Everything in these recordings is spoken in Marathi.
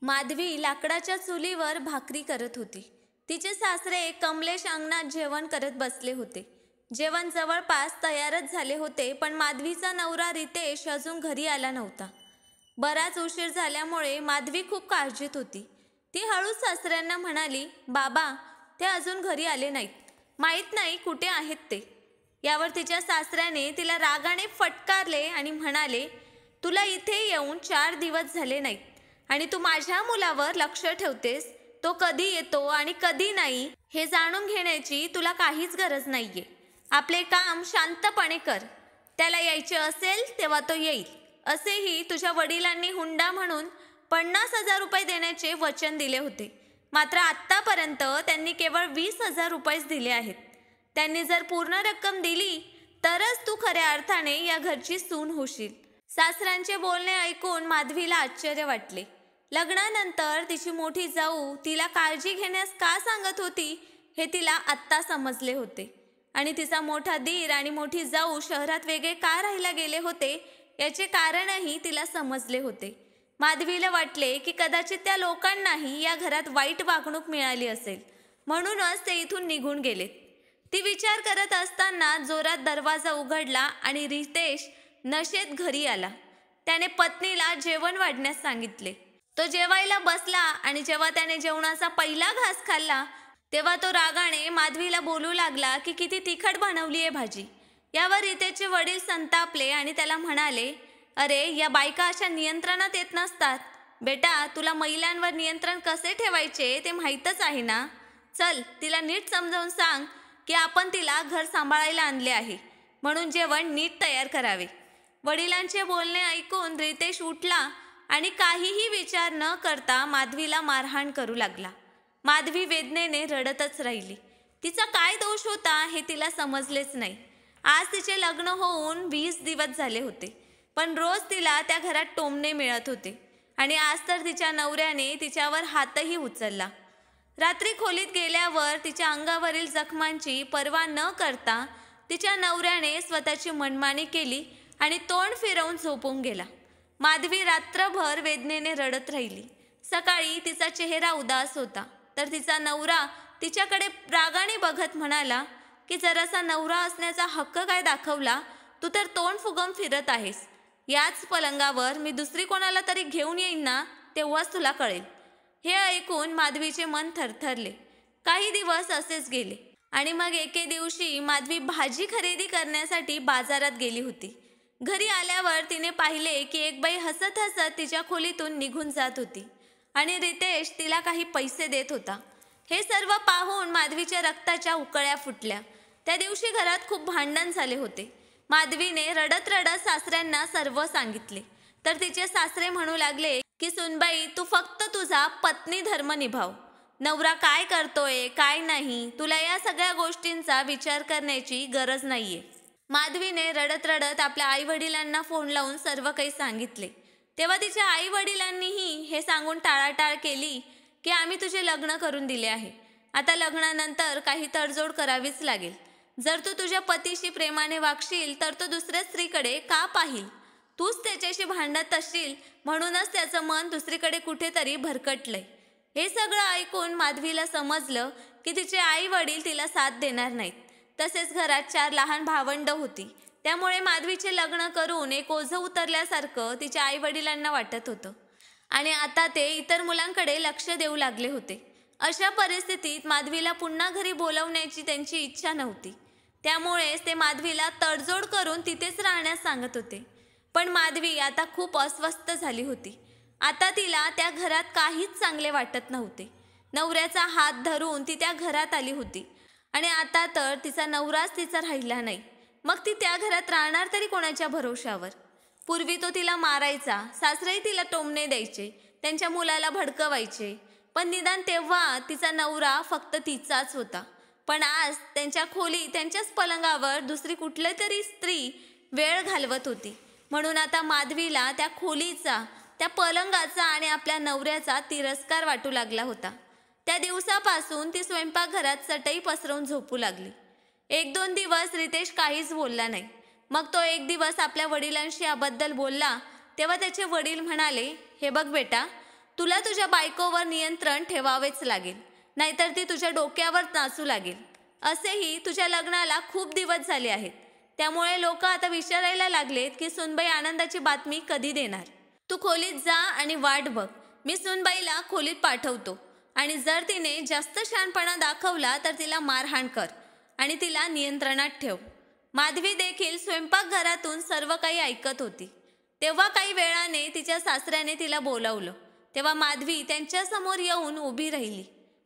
माधवी लाकडाच्या चुलीवर भाकरी करत होती. तिचे सासरे कमलेश अंगणात जेवण करत बसले होते. जेवण जवळपास तयारच झाले होते, पण माधवीचा नवरा रितेश अजून घरी आला नव्हता. बराच उशीर झाल्यामुळे माधवी खूप काळजीत होती. ती हळूच सासऱ्यांना म्हणाली, बाबा, ते अजून घरी आले नाहीत. माहीत नाही कुठे आहेत ते. यावर तिच्या सासऱ्याने तिला रागाने फटकारले आणि म्हणाले, तुला इथे येऊन 4 दिवस झाले नाहीत आणि तू माझ्या मुलावर लक्ष ठेवतेस. तो कधी येतो आणि कधी नाही हे जाणून घेण्याची तुला काहीच गरज नाहीये. आपले काम शांतपणे कर. त्याला यायचे असेल तेव्हा तो येईल. असेही तुझ्या वडिलांनी हुंडा म्हणून 50,000 रुपये देण्याचे वचन दिले होते. मात्र आत्तापर्यंत त्यांनी केवळ 20,000 रुपयेच दिले आहेत. त्यांनी जर पूर्ण रक्कम दिली तरच तू खऱ्या अर्थाने या घरची सून होशील. सासऱ्यांचे बोलणे ऐकून माधवीला आश्चर्य वाटले. लग्नानंतर तिची मोठी जाऊ तिला काळजी घेण्यास का सांगत होती हे तिला आत्ता समजले होते. आणि तिचा मोठा दीर आणि मोठी जाऊ शहरात वेगळे का राहायला गेले होते याचे कारणही तिला समजले होते. माधवीला वाटले की कदाचित त्या लोकांनाही या घरात वाईट वागणूक मिळाली असेल, म्हणूनच ते इथून निघून गेलेत. ती विचार करत असताना जोरात दरवाजा उघडला आणि रितेश नशेत घरी आला. त्याने पत्नीला जेवण वाढण्यास सांगितले. तो जेवायला बसला आणि जेव्हा त्याने जेवणाचा पहिला घास खाल्ला तेव्हा तो रागाने माधवीला बोलू लागला की किती तिखट बनवली आहे भाजी. यावर रितेशचे वडील संतापले आणि त्याला म्हणाले, अरे, या बायका अशा नियंत्रणात येत नसतात. बेटा, तुला महिलांवर नियंत्रण कसे ठेवायचे ते माहीतच आहे ना. चल, तिला नीट समजावून सांग की आपण तिला घर सांभाळायला आणले आहे, म्हणून जेवण नीट तयार करावे. वडिलांचे बोलणे ऐकून रितेश उठला आणि काहीही विचार न करता माधवीला मारहाण करू लागला. माधवी वेदनेने रडतच राहिली. तिचा काय दोष होता हे तिला समजलेच नाही. आज तिचे लग्न होऊन 20 दिवस झाले होते, पण रोज तिला त्या घरात टोमणे मिळत होते आणि आज तर तिच्या नवऱ्याने तिच्यावर हातही उचलला. रात्री खोलीत गेल्यावर तिच्या अंगावरील जखमांची पर्वा न करता तिच्या नवऱ्याने स्वतःची मनमानी केली आणि तोंड फिरवून झोपून गेला. माधवी रात्रभर वेदनेने रडत राहिली. सकाळी तिचा चेहरा उदास होता, तर तिचा नवरा तिच्याकडे रागाने बघत म्हणाला की जरासा नवरा असण्याचा हक्क काय दाखवला, तू तर तोंड फुगवून फिरत आहेस. याच पलंगावर मी दुसरी कोणाला तरी घेऊन येईन ना, तेव्हाच तुला कळेल. हे ऐकून माधवीचे मन थरथरले. काही दिवस असेच गेले आणि मग एके दिवशी माधवी भाजी खरेदी करण्यासाठी बाजारात गेली होती. घरी आल्यावर तिने पाहिले की एक बाई हसत हसत तिच्या खोलीतून निघून जात होती आणि रितेश तिला काही पैसे देत होता. हे सर्व पाहून माधवीच्या रक्ताच्या उकळ्या फुटल्या. त्या दिवशी घरात खूप भांडण झाले होते. माधवीने रडत रडत सासऱ्यांना सर्व सांगितले, तर तिचे सासरे म्हणू लागले की सुनबाई, तू फक्त तुझा पत्नी धर्म निभाव. नवरा काय करतोय काय नाही तुला या सगळ्या गोष्टींचा विचार करण्याची गरज नाहीये. माधवीने रडत रडत आपल्या आई वडिलांना फोन लावून सर्व काही सांगितले. तेव्हा तिच्या आई वडिलांनीही हे सांगून टाळाटाळ केली की आम्ही तुझे लग्न करून दिले आहे. आता लग्नानंतर काही तडजोड करावीच लागेल. जर तू तुझ्या पतीशी प्रेमाने वागशील तर तो दुसऱ्या स्त्रीकडे का पाहील. तूच त्याच्याशी भांडत असशील, म्हणूनच त्याचं मन दुसरीकडे कुठेतरी भरकटलंय. हे सगळं ऐकून माधवीला समजलं की तिचे आई वडील तिला साथ देणार नाहीत. तसेच घरात 4 लहान भावंड होती. त्यामुळे माधवीचे लग्न करून एक ओझं उतरल्यासारखं तिच्या आई वडिलांना वाटत होतं आणि आता ते इतर मुलांकडे लक्ष देऊ लागले होते. अशा परिस्थितीत माधवीला पुन्हा घरी बोलवण्याची त्यांची इच्छा नव्हती. त्यामुळेच ते माधवीला तडजोड करून तिथेच राहण्यास सांगत होते. पण माधवी आता खूप अस्वस्थ झाली होती. आता तिला त्या घरात काहीच चांगले वाटत नव्हते. नवऱ्याचा हात धरून ती त्या घरात आली होती आणि आता तर तिचा नवराच तिचा राहिला नाही. मग ती त्या घरात राहणार तरी कोणाच्या भरोशावर. पूर्वी तो तिला मारायचा, सासरेही तिला टोमणे द्यायचे, त्यांच्या मुलाला भडकवायचे, पण निदान तेव्हा तिचा नवरा फक्त तिचाच होता. पण आज त्यांच्या खोली त्यांच्याच पलंगावर दुसरी कुठली तरी स्त्री वेळ घालवत होती. म्हणून आता माधवीला त्या खोलीचा, त्या पलंगाचा आणि आपल्या नवऱ्याचा तिरस्कार वाटू लागला होता. त्या दिवसापासून ती स्वयंपाकघरात चटई पसरवून झोपू लागली. 1-2 दिवस रितेश काहीच बोलला नाही. मग तो एक दिवस आपल्या वडिलांशी याबद्दल बोलला तेव्हा त्याचे वडील म्हणाले, हे बघ बेटा, तुला तुझ्या बायकोवर नियंत्रण ठेवावेच लागेल, नाहीतर ती तुझ्या डोक्यावर नाचू लागेल. असेही तुझ्या लग्नाला खूप दिवस झाले आहेत. त्यामुळे लोक आता विचारायला लागलेत की सुनबाई आनंदाची बातमी कधी देणार. तू खोलीत जा आणि वाट बघ. मी सुनबाईला खोलीत पाठवतो आणि जर तिने जास्त शहाणपणा दाखवला तर तिला मारहाण कर आणि तिला नियंत्रणात ठेव. माधवी देखील स्वयंपाकघरातून सर्व काही ऐकत होती. तेव्हा काही वेळाने तिच्या सासऱ्याने तिला बोलावलं. तेव्हा माधवी त्यांच्यासमोर येऊन उभी राहिली.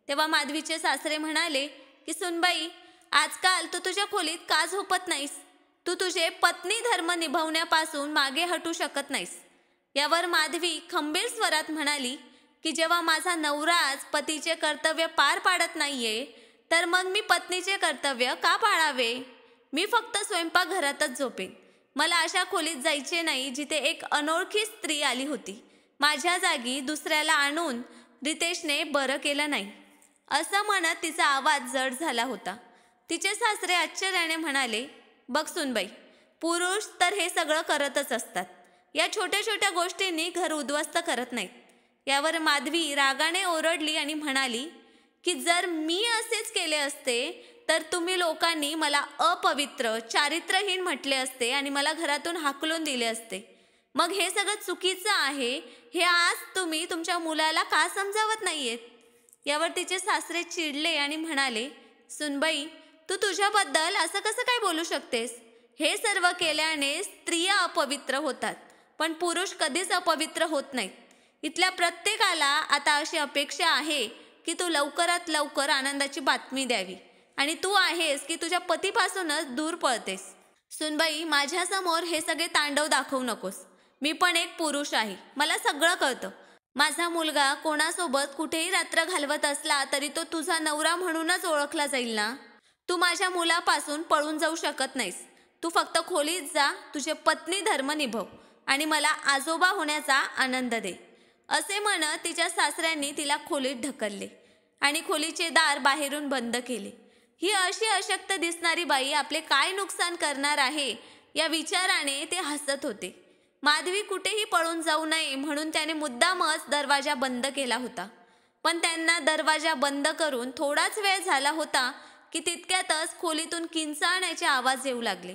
तेव्हा माधवीचे सासरे म्हणाले की सुनबाई, आजकाल तू तुझ्या खोलीत का झोपत नाहीस? तू तुझे पत्नी धर्म निभावण्यापासून मागे हटू शकत नाहीस. यावर माधवी खंबीर स्वरात म्हणाली की जेव्हा माझा नवराच पतीचे कर्तव्य पार पाडत नाहीये तर मग मी पत्नीचे कर्तव्य का पाळावे? मी फक्त स्वयंपाकघरातच झोपेन. मला अशा खोलीत जायचे नाही जिथे एक अनोळखी स्त्री आली होती. माझ्या जागी दुसऱ्याला आणून रितेशने बरं केलं नाही. असं म्हणत तिचा आवाज जड झाला होता. तिचे सासरे आश्चर्याने म्हणाले, बघ सुनबाई, पुरुष तर हे सगळं करतच असतात. या छोट्या छोट्या गोष्टींनी घर उद्ध्वस्त करत नाहीत. यावर माधवी रागाने ओरडली आणि म्हणाली की जर मी असेच केले असते तर तुम्ही लोकांनी मला अपवित्र, चारित्र्यहीन म्हटले असते आणि मला घरातून हाकलून दिले असते. मग हे सगळं चुकीचं आहे हे आज तुम्ही तुमच्या मुलाला का समजावत नाहीयेत? यावर तिचे सासरे चिडले आणि म्हणाले, सुनबाई, तू तुझ्याबद्दल असं कसं काय बोलू शकतेस? हे सर्व केल्याने स्त्रिया अपवित्र होतात, पण पुरुष कधीच अपवित्र होत नाहीत. इथल्या प्रत्येकाला आता अशी अपेक्षा आहे की तू लवकरात लवकर आनंदाची बातमी द्यावी आणि तू आहेस की तुझ्या पतीपासूनच दूर पळतेस. सुनबाई, माझ्यासमोर हे सगळे तांडव दाखवू नकोस. मी पण एक पुरुष आहे. मला सगळं कळतं. माझा मुलगा कोणासोबत कुठेही रात्र घालवत असला तरी तो तुझा नवरा म्हणूनच ओळखला जाईल ना. तू माझ्या मुलापासून पळून जाऊ शकत नाहीस. तू फक्त खोलीत जा, तुझे पत्नी धर्म निभव आणि मला आजोबा होण्याचा आनंद दे. असे म्हणत तिच्या सासऱ्यांनी तिला खोलीत ढकलले आणि खोलीचे दार बाहेरून बंद केले. ही अशी अशक्त दिसणारी बाई आपले काय नुकसान करणार आहे या विचाराने ते हसत होते. माधवी कुठेही पळून जाऊ नये म्हणून त्याने मुद्दामच दरवाजा बंद केला होता. पण त्यांना दरवाजा बंद करून थोडाच वेळ झाला होता की तितक्यातच खोलीतून किंचाळण्याचे आवाज येऊ लागले.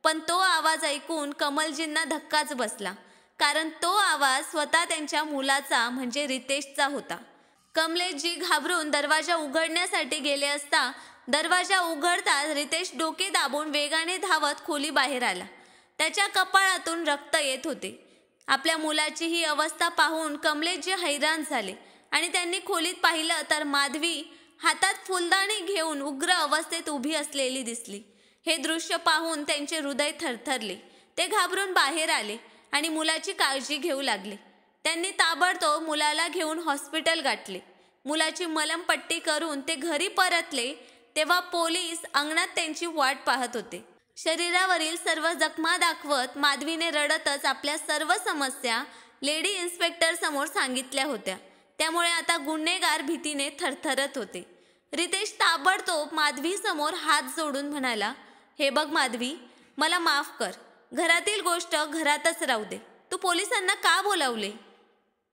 पण तो आवाज ऐकून कमलजींना धक्काच बसला, कारण तो आवाज स्वतः त्यांच्या मुलाचा म्हणजे रितेशचा होता. कमलेशजी घाबरून दरवाजा उघडण्यासाठी गेले असता दरवाजा उघडताच रितेश डोके दाबून वेगाने धावत खोली बाहेर आला. त्याच्या कपाळातून रक्त येत होते. आपल्या मुलाची ही अवस्था पाहून कमलेशजी हैराण झाले आणि त्यांनी खोलीत पाहिलं तर माधवी हातात फुलदाणी घेऊन उग्र अवस्थेत उभी असलेली दिसली. हे दृश्य पाहून त्यांचे हृदय थरथरले. ते घाबरून बाहेर आले आणि मुलाची काळजी घेऊ लागले. त्यांनी ताबडतोब मुलाला घेऊन हॉस्पिटल गाठले. मुलाची मलमपट्टी करून ते घरी परतले तेव्हा पोलीस अंगणात त्यांची वाट पाहत होते. शरीरावरील सर्व जखमा दाखवत माधवीने रडतच आपल्या सर्व समस्या लेडी इन्स्पेक्टर समोर सांगितल्या होत्या. त्यामुळे आता गुन्हेगार भीतीने थरथरत होते. रितेश ताबडतोब माधवी समोर हात जोडून म्हणाला, हे बघ माधवी, मला माफ कर. घरातील गोष्ट घरातच राहू दे. तू पोलिसांना का बोलावले?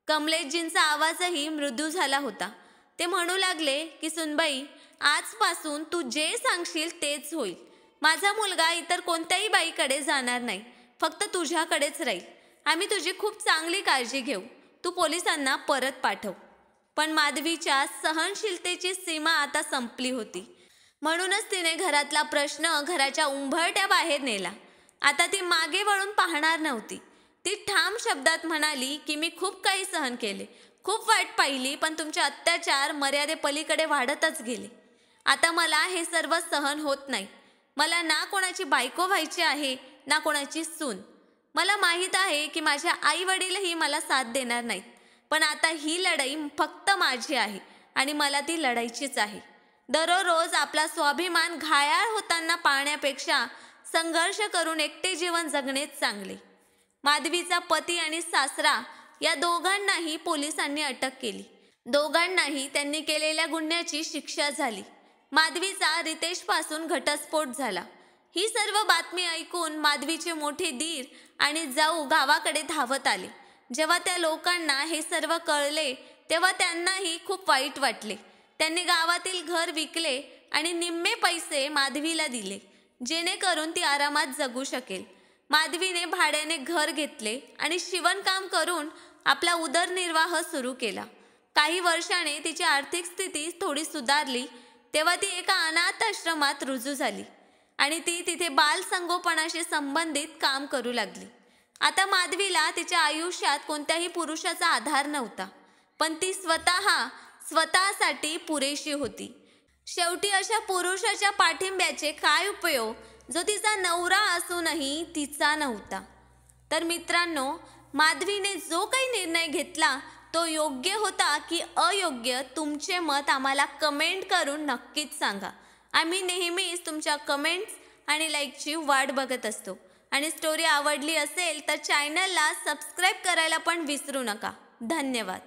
कमलेशजींचा आवाजही मृदू झाला होता. ते म्हणू लागले की सुनबाई, आजपासून तू जे सांगशील तेच होईल. माझा मुलगा इतर कोणत्याही बाईकडे जाणार नाही, फक्त तुझ्याकडेच राहील. आम्ही तुझी खूप चांगली काळजी घेऊ. तू पोलिसांना परत पाठव. पण माधवीच्या सहनशीलतेची सीमा आता संपली होती. म्हणूनच तिने घरातला प्रश्न घराच्या उंबरठ्या बाहेर नेला. आता ती मागे वळून पाहणार नव्हती. ती ठाम शब्दात म्हणाली की मी खूप काही सहन केले, खूप वाट पाहिली, पण तुमचे अत्याचार मर्यादेपलीकडे वाढतच गेले. आता मला हे सर्व सहन होत नाही. मला ना कोणाची बायको व्हायची आहे ना कोणाची सून. मला माहीत आहे की माझ्या आई वडीलही मला साथ देणार नाहीत. पण आता ही लढाई फक्त माझी आहे आणि मला ती लढायचीच आहे. दररोज आपला स्वाभिमान घायाळ होताना पाहण्यापेक्षा संघर्ष करून एकटे जीवन जगणेच चांगले. माधवीचा पती आणि सासरा या दोघांनाही पोलिसांनी अटक केली. दोघांनाही त्यांनी केलेल्या गुन्ह्याची शिक्षा झाली. माधवीचा रितेशपासून घटस्फोट झाला. ही सर्व बातमी ऐकून माधवीचे मोठे दीर आणि जाऊ गावाकडे धावत आले. जेव्हा त्या लोकांना हे सर्व कळले तेव्हा त्यांनाही खूप वाईट वाटले. त्यांनी गावातील घर विकले आणि निम्मे पैसे माधवीला दिले, जेणेकरून ती आरामात जगू शकेल. माधवीने भाड्याने घर घेतले आणि शिवणकाम करून आपला उदरनिर्वाह सुरू केला. काही वर्षाने तिची आर्थिक स्थिती थोडी सुधारली तेव्हा ती एका अनाथ आश्रमात रुजू झाली आणि ती तिथे बालसंगोपनाशी संबंधित काम करू लागली. आता माधवीला तिच्या आयुष्यात कोणत्याही पुरुषाचा आधार नव्हता, पण ती स्वतःसाठी पुरेशी होती. शेवटी अशा पुरुषाच्या पाठिंब्याचे काय उपयोग, जो तिचा नवरा असूनही तिचा नव्हता. तर मित्रांनो, माधवीने जो काही निर्णय घेतला तो योग्य होता की अयोग्य, तुमचे मत आम्हाला कमेंट करून नक्कीच सांगा. आम्ही नेहमीच तुमच्या कमेंट्स आणि लाईकची वाट बघत असतो. आणि स्टोरी आवडली असेल तर चॅनलला सबस्क्राईब करायला पण विसरू नका. धन्यवाद.